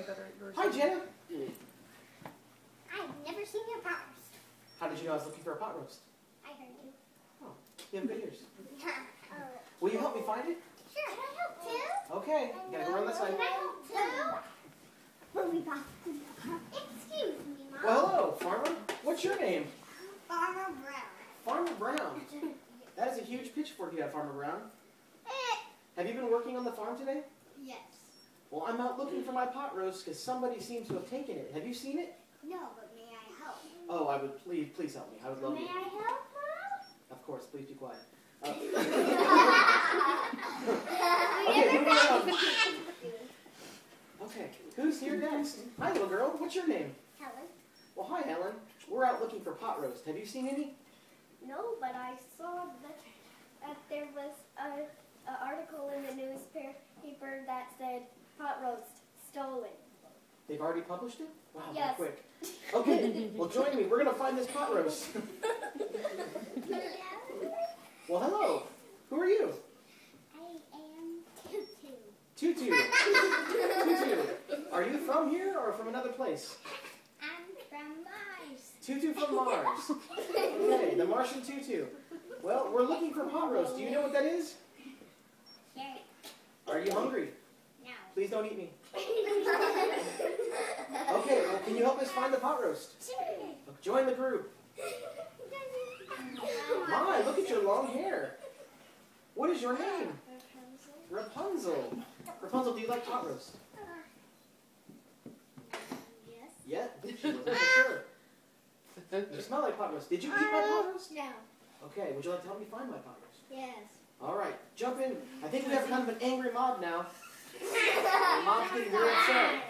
Hi, Jenna. I've never seen your pot roast. How did you know I was looking for a pot roast? I heard you. Oh, you have good ears. Oh. Will you help me find it? Sure. Can I help too? Okay, gotta go around this side. Can I help too? Excuse me, Mom. Well, hello, farmer. What's your name? Farmer Brown. Farmer Brown. That is a huge pitchfork you have, Farmer Brown. Have you been working on the farm today? Yes. Well, I'm out looking for my pot roast because somebody seems to have taken it. Have you seen it? No, but may I help? Oh, I would please help me. I would love May you. I help, Mom? Of course, please be quiet. We Okay, never moving on. found it. Okay, who's here next? Hi, little girl. What's your name? Helen? Well, hi, Helen. We're out looking for pot roast. Have you seen any? No, but I saw that there was an article in the newspaper that said pot roast stolen. They've already published it? Wow, they're Yes. quick. Okay, well, join me. We're going to find this pot roast. Well, hello. Who are you? I am Tutu. Tutu. Tutu. Are you from here or from another place? I'm from Mars. Tutu from Mars. Okay, the Martian Tutu. Well, we're looking for pot roast. Do you know what that is? Sure. Are you hungry? No. Please don't eat me. Okay, well, can you help us find the pot roast? Sure. Join the group. My, look at your long hair. What is your name? Rapunzel. Rapunzel, do you like pot roast? Yes. Yeah? She wasn't so sure. You smell like pot roast. Did you eat my pot roast? No. Okay, would you like to help me find my pot roast? Yes. All right, jump in. I think we have kind of an angry mob now. The mob's getting very upset.